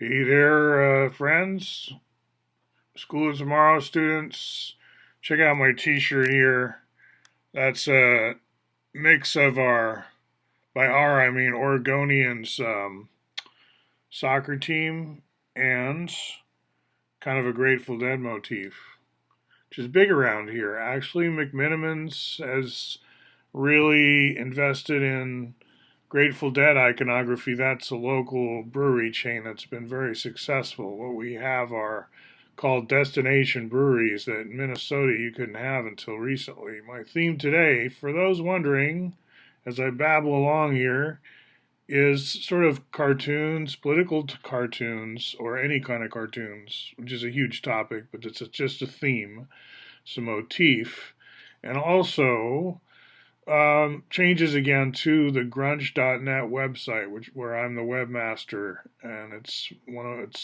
Hey there, friends, School of Tomorrow students. Check out my t-shirt here. That's a mix of by our, I mean Oregonians, soccer team and kind of a Grateful Dead motif, which is big around here. Actually, McMenamins has really invested in Grateful Dead iconography. That's a local brewery chain that's been very successful. What we have are called destination breweries that in Minnesota you couldn't have until recently. My theme today, for those wondering, as I babble along here, is sort of cartoons, political cartoons, or any kind of cartoons, which is a huge topic, but it's just a theme, it's a motif, and also changes again to the grunch.net website, where I'm the webmaster, and it's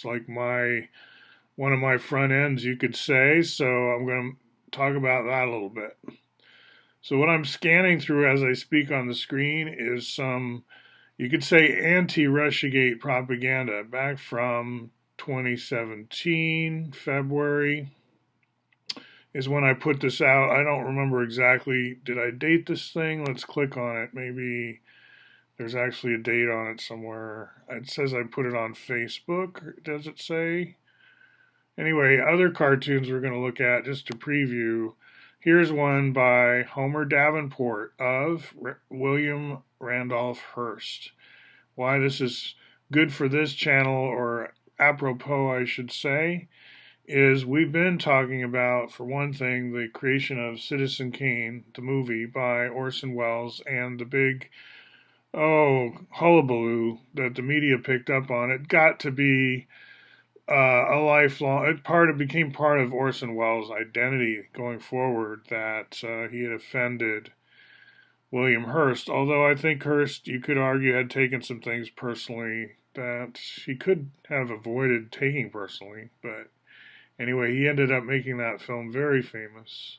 like one of my front ends, you could say. So I'm going to talk about that a little bit. So what I'm scanning through as I speak on the screen is some, you could say, anti-Russiagate propaganda back from 2017 February is when I put this out. I don't remember exactly. Did I date this thing? Let's click on it. Maybe there's actually a date on it somewhere. It says I put it on Facebook. Does it say? Anyway, other cartoons we're going to look at just to preview. Here's one by Homer Davenport of William Randolph Hearst. Why this is good for this channel, or apropos, I should say, is we've been talking about, for one thing, the creation of Citizen Kane, the movie by Orson Welles, and the big, hullabaloo that the media picked up on. It got to be a lifelong, it became part of Orson Welles' identity going forward, that he had offended William Hearst. Although I think Hearst, you could argue, had taken some things personally that he could have avoided taking personally, but anyway, he ended up making that film very famous.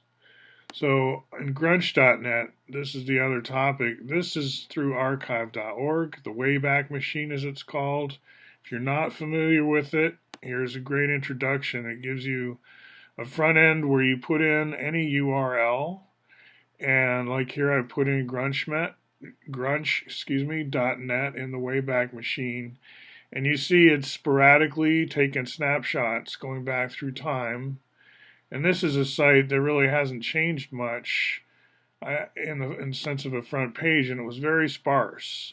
So, in Grunch.net, this is the other topic. This is through archive.org, the Wayback Machine as it's called. If you're not familiar with it, here's a great introduction. It gives you a front end where you put in any URL, and like here I put in Grunch.net in the Wayback Machine, and you see it's sporadically taking snapshots going back through time. And this is a site that really hasn't changed much in the sense of a front page, and it was very sparse.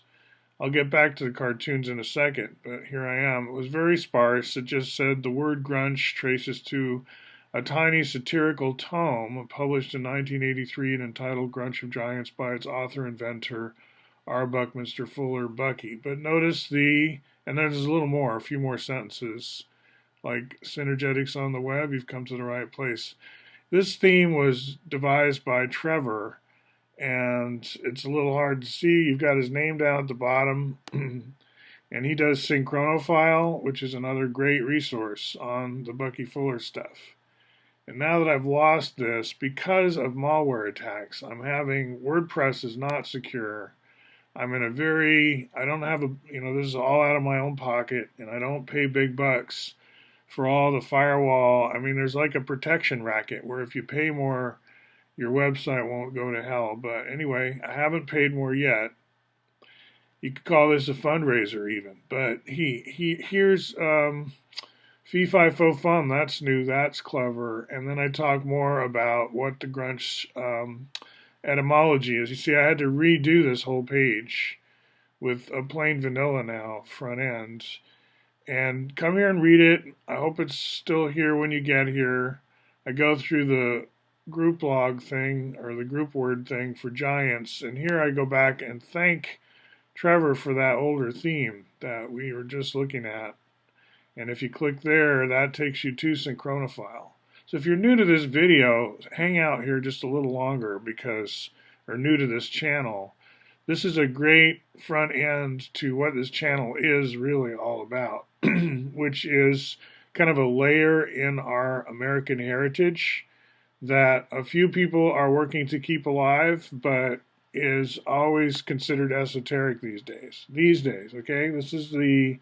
I'll get back to the cartoons in a second, but here I am. It was very sparse. It just said the word grunge traces to a tiny satirical tome published in 1983 and entitled Grunch of Giants by its author-inventor R. Buckminster Fuller Bucky. But notice and there's a little more, a few more sentences, like synergetics on the web, you've come to the right place. This theme was devised by Trevor, and it's a little hard to see. You've got his name down at the bottom, and he does Synchronophile, which is another great resource on the Bucky Fuller stuff. And now that I've lost this, because of malware attacks, WordPress is not secure. I'm in I don't have this is all out of my own pocket, and I don't pay big bucks for all the firewall. I mean, there's like a protection racket where if you pay more, your website won't go to hell. But anyway, I haven't paid more yet. You could call this a fundraiser even. But here's Fee Fi Fo Fum. That's new. That's clever. And then I talk more about what the Grunch etymology is. You see, I had to redo this whole page with a plain vanilla now front end. And come here and read it. I hope it's still here when you get here. I go through the group log thing, or the group word thing for Giants, and here I go back and thank Trevor for that older theme that we were just looking at. And if you click there, that takes you to Synchronophile. So if you're new to this video, hang out here just a little longer, or new to this channel, this is a great front end to what this channel is really all about, which is kind of a layer in our American heritage that a few people are working to keep alive, but is always considered esoteric these days. Okay? This is the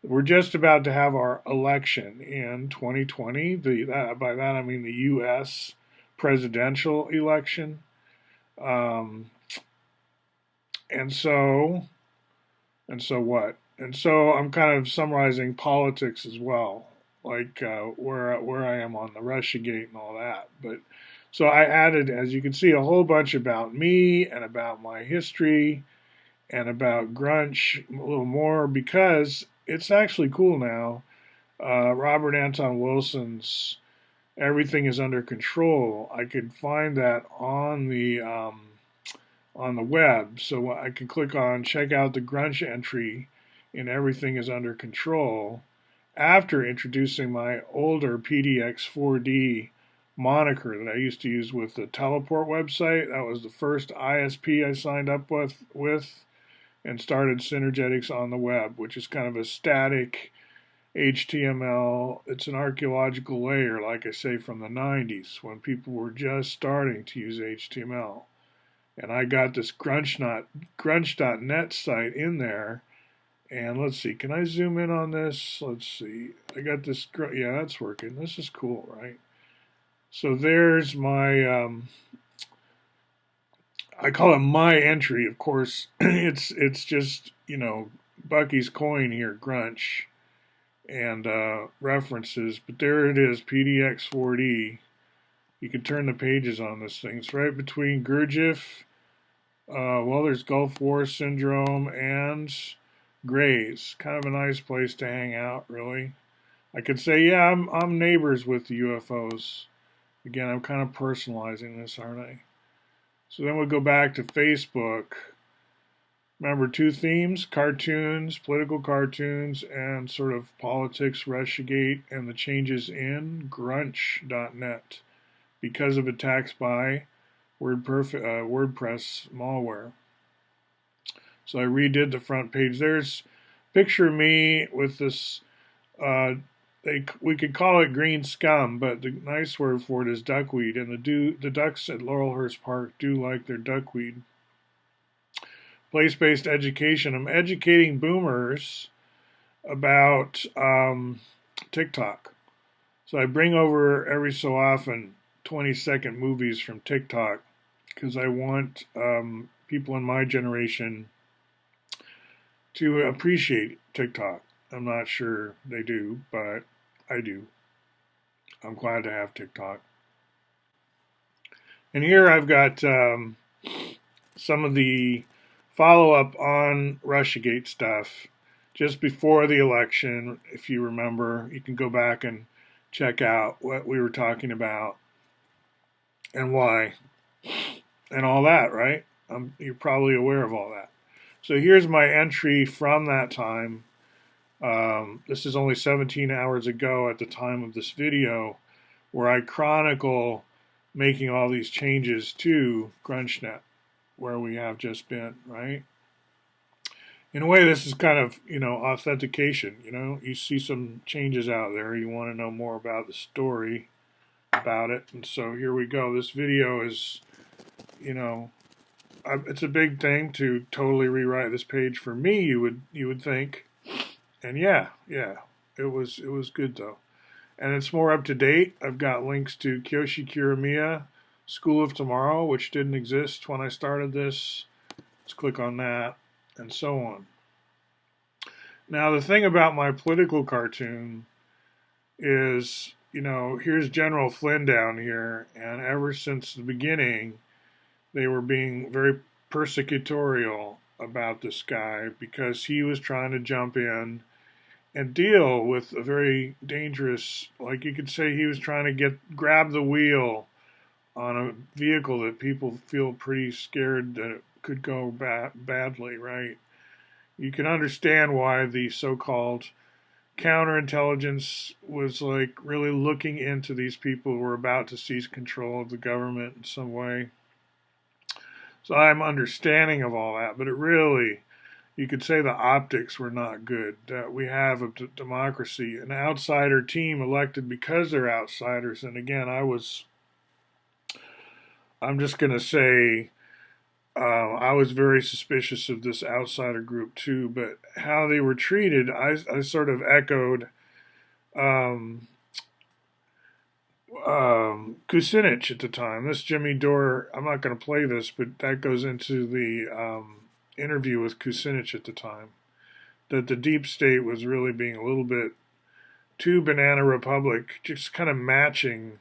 We're just about to have our election in 2020. By that I mean the U.S. presidential election. Um, and so, and so what? And so I'm kind of summarizing politics as well, like where I am on the Russiagate and all that. But so I added, as you can see, a whole bunch about me and about my history and about Grunch a little more because it's actually cool now. Robert Anton Wilson's "Everything Is Under Control." I could find that on the web, so I can click on check out the Grunch entry in "Everything Is Under Control" after introducing my older PDX4D moniker that I used to use with the Teleport website. That was the first ISP I signed up with and started Synergetics on the web, which is kind of a static HTML. It's an archaeological layer, like I say, from the 90s when people were just starting to use HTML. And I got this Grunch.net site in there. And let's see, can I zoom in on this? Let's see. I got this, yeah, that's working. This is cool, right? So there's my, I call it my entry. Of course, it's just, Bucky's coin here, Grunch, and references. But there it is, PDX4D. You can turn the pages on this thing. It's right between Gurdjieff. Well, there's Gulf War Syndrome and Grays. Kind of a nice place to hang out, really. I could say, yeah, I'm neighbors with the UFOs. Again, I'm kind of personalizing this, aren't I? So then we'll go back to Facebook. Remember, two themes: cartoons, political cartoons, and sort of politics, Russiagate, and the changes in Grunch.net because of attacks by WordPress malware. So I redid the front page. There's picture me with this. We could call it green scum, but the nice word for it is duckweed. And the ducks at Laurelhurst Park do like their duckweed. Place-based education. I'm educating boomers about TikTok. So I bring over every so often 20-second movies from TikTok because I want people in my generation to appreciate TikTok. I'm not sure they do, but I do. I'm glad to have TikTok. And here I've got some of the follow-up on Russiagate stuff just before the election. If you remember, you can go back and check out what we were talking about and why and all that, right? You're probably aware of all that. So here's my entry from that time. This is only 17 hours ago at the time of this video, where I chronicle making all these changes to GrunchNet, where we have just been, right? In a way, this is kind of, authentication. You see some changes out there. You want to know more about the story about it. And so here we go. This video is, it's a big thing to totally rewrite this page for me, you would think. And yeah, it was good though. And it's more up to date. I've got links to Kyoshi Kuramiya, School of Tomorrow, which didn't exist when I started this. Let's click on that, and so on. Now, the thing about my political cartoon is, here's General Flynn down here, and ever since the beginning, they were being very persecutorial about this guy because he was trying to jump in and deal with a very dangerous, like you could say he was trying to grab the wheel on a vehicle that people feel pretty scared that it could go badly, right? You can understand why the so-called counterintelligence was like really looking into these people who were about to seize control of the government in some way. So I'm understanding of all that, but it really, you could say the optics were not good. We have a democracy, an outsider team elected because they're outsiders. And again, I'm just going to say I was very suspicious of this outsider group too, but how they were treated, I sort of echoed um, Kucinich at the time. This Jimmy Dore, I'm not going to play this, but that goes into the interview with Kucinich at the time. That the deep state was really being a little bit too Banana Republic, just kind of matching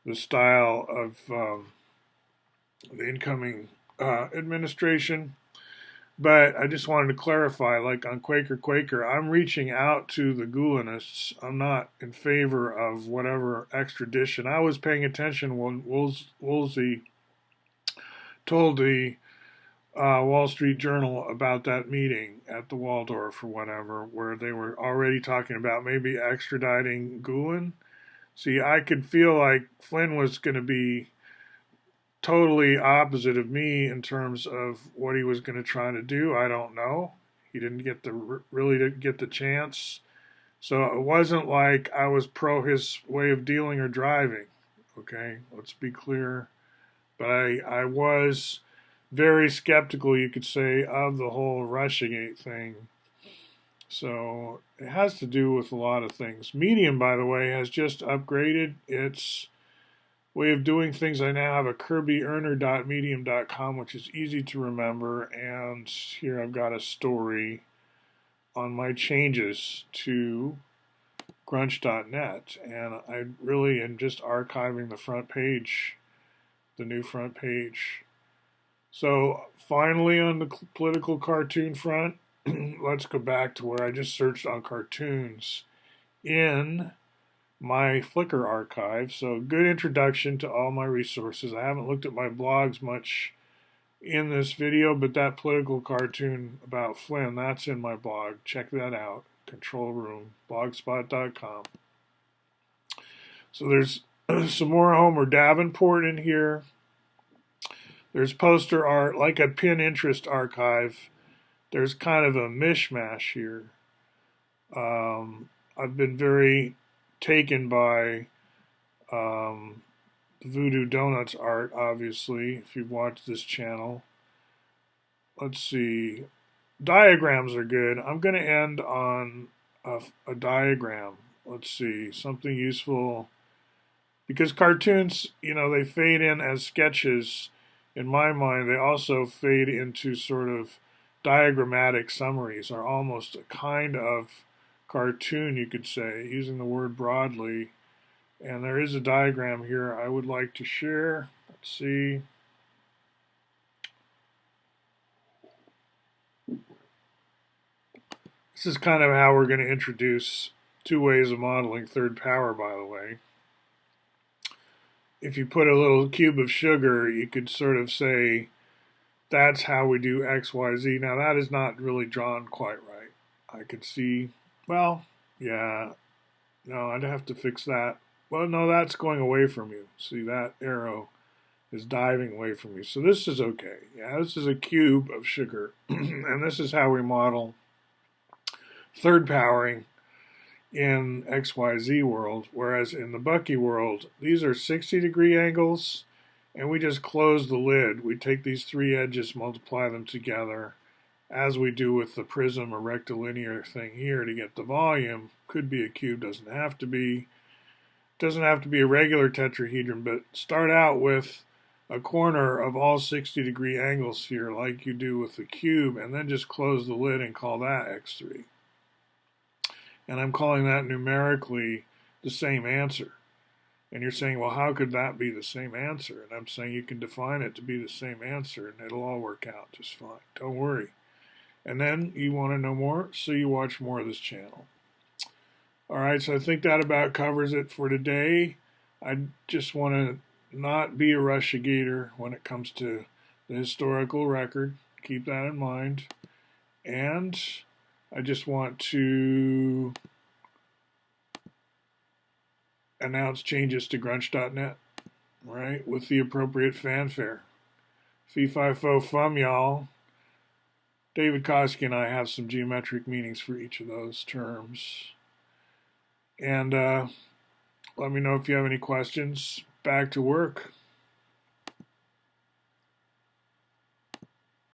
the style of the incoming administration. But I just wanted to clarify, like on Quaker, I'm reaching out to the Gulenists. I'm not in favor of whatever extradition. I was paying attention when Woolsey told the Wall Street Journal about that meeting at the Waldorf or whatever, where they were already talking about maybe extraditing Gulen. See, I could feel like Flynn was going to be totally opposite of me in terms of what he was going to try to do. I don't know. He didn't get the chance. So it wasn't like I was pro his way of dealing or driving. Okay, let's be clear. But I was very skeptical, you could say, of the whole Russiagate thing. So it has to do with a lot of things. Medium, by the way, has just upgraded its way of doing things. I now have a kirbyearner.medium.com, which is easy to remember. And here I've got a story on my changes to grunch.net. And I really am just archiving the front page, the new front page. So finally, on the political cartoon front, let's go back to where I just searched on cartoons in my Flickr archive. So good introduction to all my resources. I haven't looked at my blogs much in this video, but that political cartoon about Flynn, that's in my blog. Check that out. Control Room, blogspot.com. So there's some more Homer Davenport in here. There's poster art, like a Pinterest archive. There's kind of a mishmash here. I've been very taken by Voodoo Donuts art, obviously, if you've watched this channel. Let's see. Diagrams are good. I'm going to end on a diagram. Let's see. Something useful. Because cartoons, they fade in as sketches. In my mind, they also fade into sort of diagrammatic summaries, are almost a kind of cartoon, you could say, using the word broadly. And there is a diagram here I would like to share. Let's see. This is kind of how we're going to introduce two ways of modeling third power, by the way. If you put a little cube of sugar, you could sort of say, that's how we do X, Y, Z. Now, that is not really drawn quite right. I could see, well, yeah, no, I'd have to fix that. Well, no, that's going away from you. See, that arrow is diving away from you. So this is okay. Yeah, this is a cube of sugar. And this is how we model third powering in XYZ world, whereas in the Bucky world, these are 60-degree angles, and we just close the lid. We take these three edges, multiply them together, as we do with the prism or rectilinear thing here to get the volume. Could be a cube, doesn't have to be. Doesn't have to be a regular tetrahedron, but start out with a corner of all 60-degree angles here, like you do with the cube, and then just close the lid and call that X3. And I'm calling that numerically the same answer. And you're saying, well, how could that be the same answer? And I'm saying you can define it to be the same answer, and it'll all work out just fine. Don't worry. And then you want to know more, so you watch more of this channel. All right, so I think that about covers it for today. I just want to not be a Russiagator when it comes to the historical record. Keep that in mind. And I just want to announce changes to grunch.net, right, with the appropriate fanfare. Fee fi fo fum, y'all. David Koski and I have some geometric meanings for each of those terms. And let me know if you have any questions. Back to work.